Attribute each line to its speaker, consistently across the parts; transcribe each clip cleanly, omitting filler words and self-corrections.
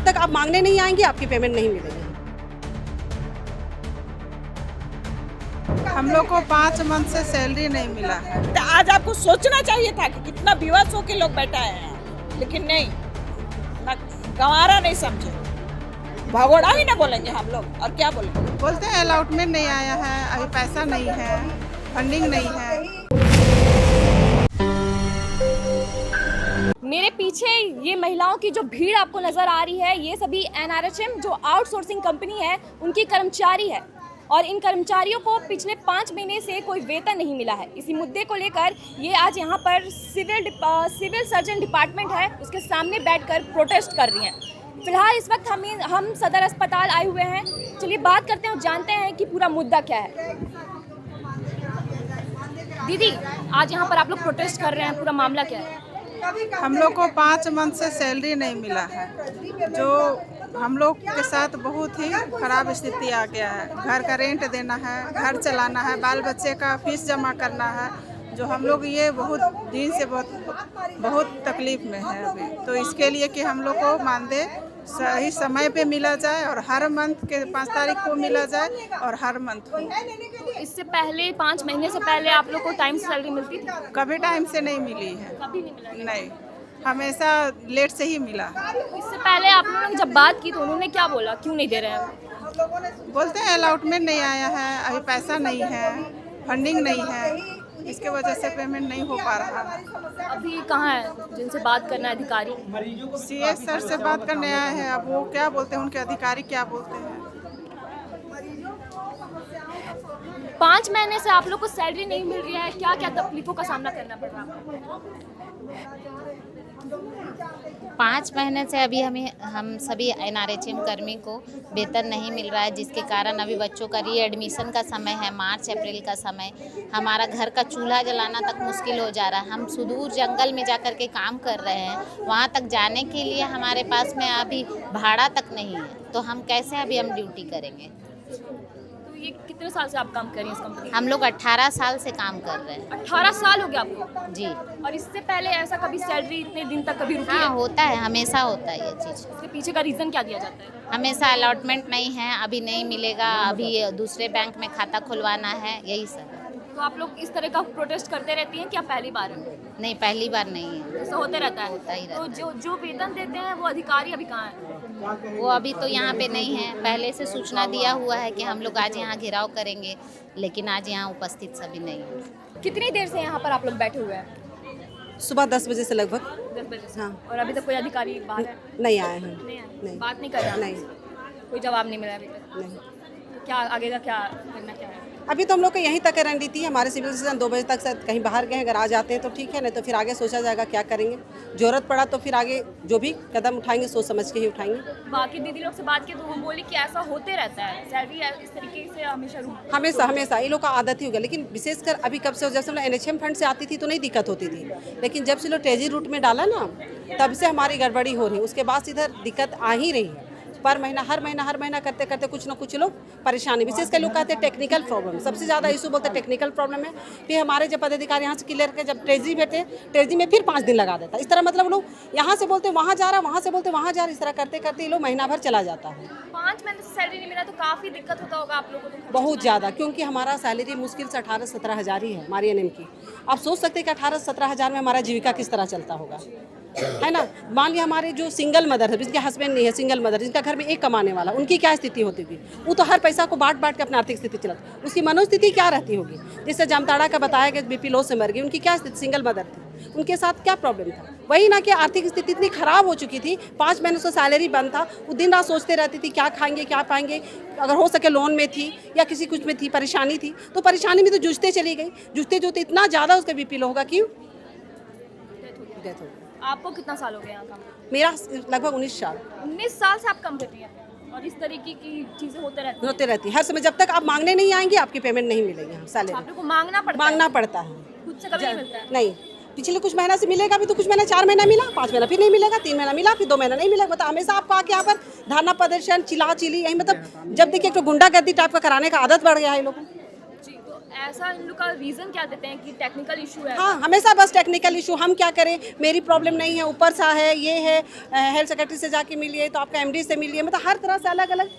Speaker 1: जब तक आप मांगने नहीं आएंगे आपकी पेमेंट नहीं मिलेगी।
Speaker 2: हम लोग को 5 मंथ से सैलरी नहीं मिला है।
Speaker 3: तो आज आपको सोचना चाहिए था कि कितना विवश होकर लोग बैठा है, लेकिन नहीं, ना गंवारा नहीं समझे, भगोड़ा ही ना बोलेंगे हम लोग, और क्या बोलेंगे।
Speaker 2: बोलते हैं अलॉटमेंट नहीं आया है, अभी पैसा नहीं है, फंडिंग नहीं है।
Speaker 4: मेरे पीछे ये महिलाओं की जो भीड़ आपको नज़र आ रही है, ये सभी NRHM जो आउटसोर्सिंग कंपनी है उनकी कर्मचारी है, और इन कर्मचारियों को पिछले 5 महीने से कोई वेतन नहीं मिला है। इसी मुद्दे को लेकर ये आज यहाँ पर सिविल सर्जन डिपार्टमेंट है उसके सामने बैठकर प्रोटेस्ट कर रही हैं। फिलहाल इस वक्त हम सदर अस्पताल आए हुए हैं। चलिए बात करते हैं और जानते हैं कि पूरा मुद्दा क्या है। दीदी, आज यहाँ पर आप लोग प्रोटेस्ट कर रहे हैं, पूरा मामला क्या है?
Speaker 2: हम लोग को 5 मंथ से सैलरी नहीं मिला है, जो हम लोग के साथ बहुत ही खराब स्थिति आ गया है। घर का रेंट देना है, घर चलाना है, बाल बच्चे का फीस जमा करना है, जो हम लोग ये बहुत दिन से बहुत तकलीफ में है अभी। तो इसके लिए कि हम लोग को मानदेय सही समय पे मिला जाए और हर मंथ के 5 तारीख को मिला जाए और हर मंथ हो।
Speaker 4: इससे पहले 5 महीने से पहले आप लोग को टाइम से सैलरी मिलती थी?
Speaker 2: कभी टाइम से नहीं मिली है,
Speaker 4: कभी नहीं मिला?
Speaker 2: नहीं, हमेशा लेट से ही मिला है।
Speaker 4: इससे पहले आप लोगों ने जब बात की तो उन्होंने क्या बोला, क्यों नहीं दे रहे हैं?
Speaker 2: बोलते हैं अलॉटमेंट नहीं आया है, अभी पैसा नहीं है, फंडिंग नहीं है, इसके वजह से पेमेंट नहीं हो पा रहा है।
Speaker 4: अभी कहाँ है जिनसे बात करना है अधिकारी?
Speaker 2: CS सर से बात करने आए हैं, अब वो क्या बोलते हैं, उनके अधिकारी क्या बोलते हैं।
Speaker 4: 5 महीने से आप लोग को सैलरी नहीं मिल रही है, क्या क्या तकलीफों का सामना करना पड़ रहा है?
Speaker 5: 5 महीने से अभी हम सभी NRHM कर्मी को वेतन नहीं मिल रहा है, जिसके कारण अभी बच्चों का रीएडमिशन का समय है, मार्च अप्रैल का समय। हमारा घर का चूल्हा जलाना तक मुश्किल हो जा रहा है। हम सुदूर जंगल में जा कर के काम कर रहे हैं, वहाँ तक जाने के लिए हमारे पास में अभी भाड़ा तक नहीं है, तो हम कैसे अभी हम ड्यूटी करेंगे।
Speaker 4: तो ये कितने साल से आप काम कर रही हैं इस कंपनी में?
Speaker 5: हम लोग 18 साल से काम कर रहे हैं।
Speaker 4: 18 साल हो गया आपको?
Speaker 5: जी।
Speaker 4: और इससे पहले ऐसा कभी सैलरी इतने दिन तक कभी रुकी
Speaker 5: हाँ,
Speaker 4: है?
Speaker 5: होता है, हमेशा होता है ये चीज़।
Speaker 4: इसके पीछे का रीज़न क्या दिया जाता है?
Speaker 5: हमेशा अलॉटमेंट नहीं है, अभी नहीं मिलेगा, अभी दूसरे बैंक में खाता खुलवाना है, यही सब।
Speaker 4: तो आप लोग इस तरह का प्रोटेस्ट करते रहती हैं क्या पहली बार है?
Speaker 5: नहीं, पहली बार नहीं है।
Speaker 4: ऐसा होते रहता है?
Speaker 5: होता ही रहता
Speaker 4: तो जो वेतन देते हैं वो अधिकारी अभी कहाँ है?
Speaker 5: वो अभी तो यहाँ पे नहीं है। पहले से सूचना दिया हुआ है कि हम लोग आज यहाँ घेराव करेंगे, लेकिन आज यहाँ उपस्थित सभी नहीं है।
Speaker 4: कितनी देर से यहाँ पर आप लोग बैठे हुए हैं?
Speaker 1: सुबह 10 बजे से लगभग।
Speaker 4: 10 बजे से?
Speaker 1: हाँ।
Speaker 4: और अभी तक कोई अधिकारी बाहर है?
Speaker 1: नहीं आए हैं।
Speaker 4: नहीं आए?
Speaker 1: नहीं।
Speaker 4: बात नहीं कर रहा?
Speaker 1: नहीं।
Speaker 4: कोई जवाब नहीं मिला अभी तक?
Speaker 1: नहीं,
Speaker 4: क्या आगे का क्या करना क्या है?
Speaker 1: अभी तो हम लोग का यहीं तक रणनीति है। हमारे सिविल सर्जन 2 बजे तक शायद कहीं बाहर गए हैं, अगर आ जाते हैं तो ठीक है, नहीं तो फिर आगे सोचा जाएगा क्या करेंगे। जरूरत पड़ा तो फिर आगे जो भी कदम उठाएंगे सोच समझ के ही उठाएंगे।
Speaker 4: बाकी दीदी लोग से बात की तो वो बोली कि ऐसा होते रहता है, सैलरी इस तरीके से हमेशा
Speaker 1: हमेशा हमेशा ये लोग का आदत ही हो गया। लेकिन विशेषकर अभी कब से, जब से हम लोग NHM फंड से आती थी तो नहीं दिक्कत होती थी, लेकिन जब से लोग ट्रेजरी रूट में डाला ना, तब से हमारी गड़बड़ी हो रही है। उसके बाद इधर दिक्कत आ ही रही है। हर महीना करते करते कुछ ना कुछ लोग परेशानी, विशेषकर लोग कहते हैं टेक्निकल प्रॉब्लम, सबसे ज़्यादा इशू बोलते हैं टेक्निकल प्रॉब्लम है। फिर हमारे जब पदाधिकारी यहाँ से क्लियर के जब ट्रेजरी बैठे, ट्रेजरी में फिर 5 दिन लगा देता है। इस तरह मतलब लोग यहाँ से बोलते वहाँ जा रहा, वहाँ से बोलते वहाँ जा रहा, इस तरह करते करते ये लोग महीना भर चला जाता है।
Speaker 4: 5 महीने से सैलरी नहीं मिला तो काफ़ी दिक्कत होता होगा आप लोगों को?
Speaker 1: बहुत ज़्यादा, क्योंकि हमारा सैलरी मुश्किल से 18-17 हज़ार ही है हमारी NM की। आप सोच सकते हैं कि 18-17 हज़ार में हमारा जीविका किस तरह चलता होगा, है ना। मान लिया हमारे जो सिंगल मदर है, जिनके हस्बैंड नहीं है, सिंगल मदर जिनका घर में एक कमाने वाला, उनकी क्या स्थिति होती होगी। वो तो हर पैसा को बांट के अपनी आर्थिक स्थिति चलाती, उसकी मनोस्थिति क्या रहती होगी। जैसे जामताड़ा का बताया गया BP लो से मर गई, उनकी क्या स्थिति, सिंगल मदर थी, उनके साथ क्या प्रॉब्लम था। वही ना कि आर्थिक स्थिति इतनी खराब हो चुकी थी, 5 महीने से सैलरी बंद था, वो दिन रात सोचते रहती थी क्या खाएंगे क्या पाएंगे। अगर हो सके लोन में थी या किसी कुछ में थी, परेशानी थी, तो परेशानी में तो जूझते चली गई, जूझते इतना ज़्यादा उसका BP लो होगा कि डेथ हो गई।
Speaker 4: आपको कितना साल हो गया यहाँ काम?
Speaker 1: मेरा लगभग 19 साल।
Speaker 4: 19 साल से आप काम कर रही हैं और इस तरीके की चीज़ें होते रहती हैं?
Speaker 1: हर समय जब तक आप मांगने नहीं आएंगे आपकी पेमेंट नहीं मिलेगी।
Speaker 4: आप
Speaker 1: सैलरी
Speaker 4: लोग को मांगना पड़ता है? खुद से कभी नहीं मिलता है?
Speaker 1: नहीं, पिछले कुछ महीना से मिलेगा भी, तो कुछ महीना 4 महीना मिला, 5 महीना फिर नहीं मिलेगा, 3 महीना मिला, फिर 2 महीना नहीं मिलेगा। मतलब हमेशा आपको आके यहाँ पर धरना प्रदर्शन, चिल्ला चिल्ली, यही मतलब जब देखिए एक तो गुंडागर्दी टाइप का कराने का आदत बढ़ गया है लोगों को।
Speaker 4: जी, तो ऐसा इन लोग का रीजन क्या देते हैं कि टेक्निकल इशू है?
Speaker 1: हाँ, हमेशा बस टेक्निकल इशू। हम क्या करें, मेरी प्रॉब्लम नहीं है, ऊपर सा है, ये है, हेल्थ सेक्रेटरी से जाके मिलिए, तो आपका एमडी से मिलिए, मतलब हर तरह से अलग अलग।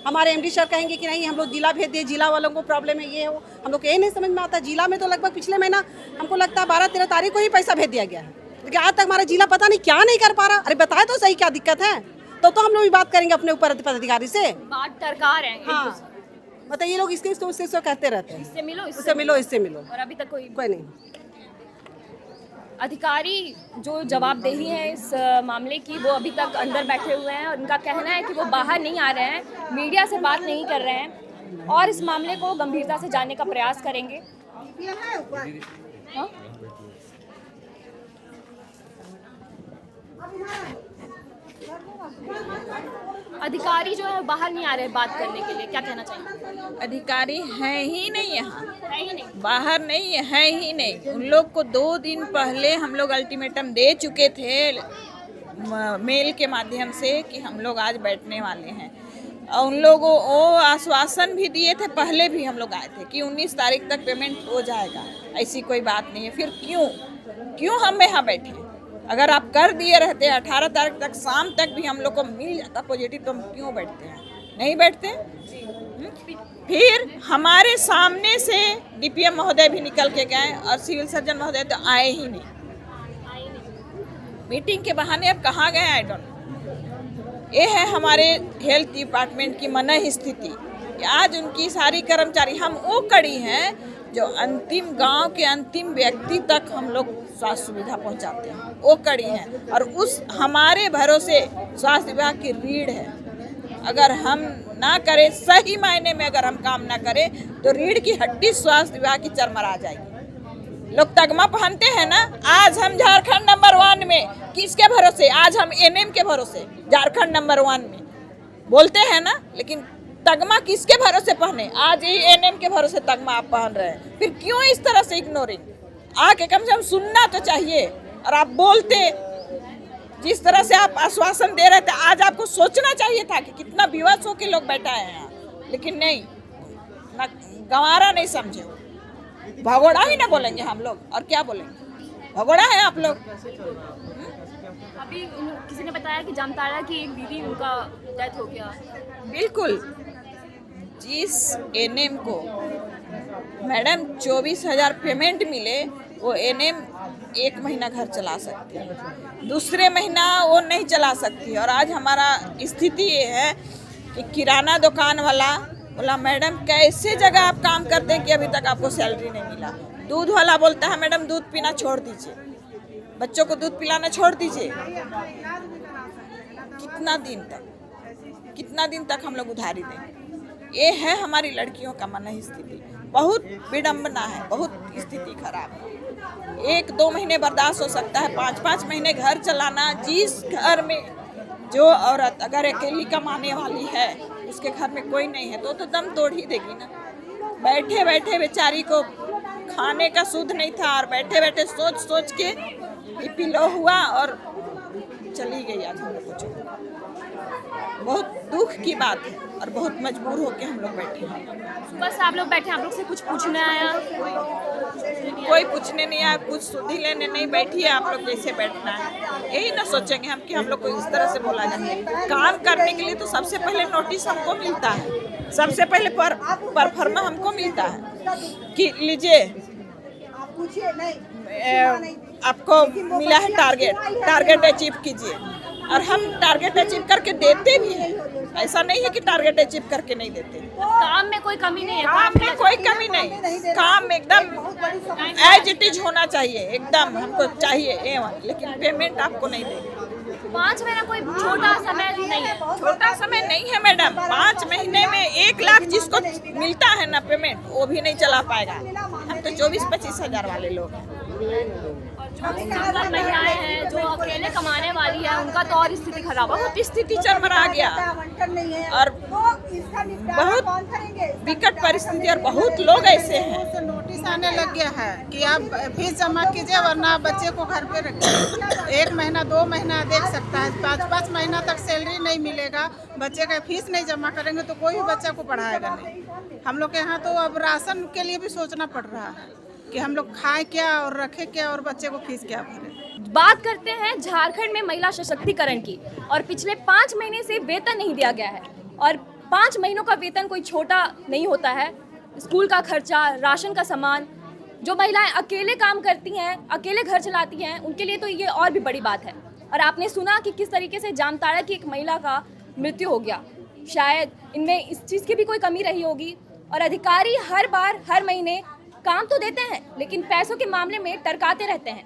Speaker 1: हमारे एमडी सर कहेंगे कि नहीं हम लोग जिला भेज दिए, जिला वालों को प्रॉब्लम है, ये हो। हम लोग को ये नहीं समझ में आता। जिला में तो लगभग पिछले महीना हमको लगता है 12-13 तारीख को ही पैसा भेज दिया गया है, लेकिन आज तक हमारा जिला पता नहीं क्या नहीं कर पा रहा। अरे बताए तो सही क्या दिक्कत है, तो हम लोग भी बात करेंगे अपने ऊपर पदाधिकारी से।
Speaker 4: बात टरकार है।
Speaker 1: हाँ, मतलब ये लोग इसके उससे कहते रहते हैं,
Speaker 4: इससे मिलो,
Speaker 1: उससे मिलो, इससे मिलो,
Speaker 4: और अभी तक कोई
Speaker 1: नहीं।
Speaker 4: अधिकारी जो जवाबदेही है इस मामले की, वो अभी तक अंदर बैठे हुए हैं और उनका कहना है कि वो बाहर नहीं आ रहे हैं, मीडिया से बात नहीं कर रहे हैं और इस मामले को गंभीरता से जानने का प्रयास करेंगे। हाँ? अधिकारी जो है बाहर नहीं आ रहे बात करने के लिए, क्या कहना चाहिए?
Speaker 3: अधिकारी हैं ही नहीं यहाँ,
Speaker 4: है ही नहीं।
Speaker 3: बाहर नहीं है ही नहीं। उन लोग को 2 दिन पहले हम लोग अल्टीमेटम दे चुके थे मेल के माध्यम से कि हम लोग आज बैठने वाले हैं, और उन लोगों वो आश्वासन भी दिए थे, पहले भी हम लोग आए थे कि 19 तारीख तक पेमेंट हो जाएगा। ऐसी कोई बात नहीं है। फिर क्यों हम यहाँ बैठे? अगर आप कर दिए रहते 18 तारीख तक शाम तक भी हम लोग को मिल जाता पॉजिटिव, तो हम क्यों बैठते हैं? नहीं बैठते। फिर हमारे सामने से डीपीएम महोदय भी निकल के गए और सिविल सर्जन महोदय तो आए ही नहीं। मीटिंग के बहाने अब कहाँ गए आई डोंट नो। ये है हमारे हेल्थ डिपार्टमेंट की मनह स्थिति कि आज उनकी सारी कर्मचारी, हम वो कड़ी हैं जो अंतिम गांव के अंतिम व्यक्ति तक हम लोग स्वास्थ्य सुविधा पहुंचाते हैं, वो कड़ी है। और उस हमारे भरोसे स्वास्थ्य विभाग की रीढ़ है। अगर हम ना करें, सही मायने में अगर हम काम ना करें, तो रीढ़ की हड्डी स्वास्थ्य विभाग की चरमरा जाएगी। लोग तगमा पहनते हैं ना, आज हम झारखंड नंबर 1 में, किसके भरोसे? आज हम एनएम के भरोसे झारखंड नंबर 1 में बोलते हैं ना, लेकिन तगमा किसके भरोसे पहने? आज ही एनएम के भरोसे तगमा आप पहन रहे हैं। फिर क्यों इस तरह से इग्नोरिंग? आके कम से कम सुनना तो चाहिए। और आप बोलते, जिस तरह से आप आश्वासन दे रहे थे, आज आपको सोचना चाहिए था कि कितना विवश होकर लोग बैठा है यहाँ, लेकिन नहीं, ना गंवारा नहीं समझे। भगोड़ा ही ना बोलेंगे हम लोग, और क्या बोलेंगे? भगोड़ा है आप लोग।
Speaker 4: अभी किसी ने बताया कि जामताड़ा की एक दीदी, उनका डेथ हो गया।
Speaker 3: बिल्कुल, जिस एनएम को मैडम 24,000 पेमेंट मिले, वो एनएम 1 महीना घर चला सकती है, दूसरे महीना वो नहीं चला सकती। और आज हमारा स्थिति ये है कि किराना दुकान वाला बोला, मैडम कैसे जगह आप काम करते हैं कि अभी तक आपको सैलरी नहीं मिला। दूध वाला बोलता है, मैडम दूध पीना छोड़ दीजिए, बच्चों को दूध पिलाना छोड़ दीजिए। कितना दिन तक हम लोग उधारी देंगे? ये है हमारी लड़कियों का मन स्थिति। बहुत विडंबना है, बहुत स्थिति खराब है। 1-2 महीने बर्दाश्त हो सकता है, 5-5 महीने घर चलाना। जिस घर में जो औरत अगर अकेली कमाने वाली है, उसके घर में कोई नहीं है, तो दम तोड़ ही देगी ना। बैठे बैठे बेचारी को खाने का सूद नहीं था, और बैठे बैठे सोच के बीपी लो हुआ और चली गई। आज हम लोग को बहुत दुख की बात है, और बहुत मजबूर होके हम लोग बैठे हैं।
Speaker 4: सुबह से आप लोग बैठे, आप लोग से कुछ पूछने आया?
Speaker 3: कोई पूछने नहीं आया, कुछ सुधी लेने नहीं। बैठिए आप लोग, जैसे बैठना है। यही ना सोचेंगे हम कि हम लोग को इस तरह से बोला जाए। काम करने के लिए तो सबसे पहले नोटिस हमको मिलता है, सबसे पहले परफॉर्मा हमको मिलता है कि लीजिए आपको मिला है टारगेट अचीव कीजिए, और हम टारगेट अचीव करके देते भी हैं। ऐसा नहीं है कि टारगेट अचीव करके नहीं देते।
Speaker 4: काम में कोई कमी नहीं है,
Speaker 3: काम में कोई कमी नहीं, काम एकदम एज इट इज होना चाहिए, एकदम हमको चाहिए A1, लेकिन पेमेंट आपको नहीं देंगे।
Speaker 4: 5 महीना कोई छोटा समय नहीं है।
Speaker 3: छोटा समय नहीं है मैडम। 5 महीने में 1 लाख जिसको मिलता है ना पेमेंट, वो भी नहीं चला पाएगा। हम तो 24-25 हज़ार वाले लोग हैं।
Speaker 4: सिंगल महिलाएं हैं जो अकेले कमाने वाली है, उनका तो और स्थिति खराब है।
Speaker 3: बहुत स्थिति चरमरा गया और बहुत विकट परिस्थिति और बहुत लोग ऐसे हैं।
Speaker 2: से नोटिस आने लग गया है कि आप फीस जमा कीजिए वरना आप बच्चे को घर पे रखिए। 1 महीना 2 महीना देख सकता है, 5-5 महीना तक सैलरी नहीं मिलेगा, बच्चे का फीस नहीं जमा करेंगे तो कोई भी बच्चा को पढ़ाएगा नहीं। हम लोग के यहाँ तो अब राशन के लिए भी सोचना पड़ रहा है कि हम लोग खाएं क्या और रखें क्या और बच्चे को फीस क्या भरें।
Speaker 4: बात करते हैं झारखंड में महिला सशक्तिकरण की। और पिछले 5 महीने से वेतन नहीं दिया गया है और 5 महीनों का वेतन कोई छोटा नहीं होता है। स्कूल का खर्चा, राशन का सामान, जो महिलाएं अकेले काम करती हैं, अकेले घर चलाती हैं, उनके लिए तो ये और भी बड़ी बात है। और आपने सुना कि किस तरीके से जामताड़ा की एक महिला का मृत्यु हो गया। शायद इनमें इस चीज़ की भी कोई कमी रही होगी। और अधिकारी हर बार हर महीने काम तो देते हैं लेकिन पैसों के मामले में टरकाते रहते हैं।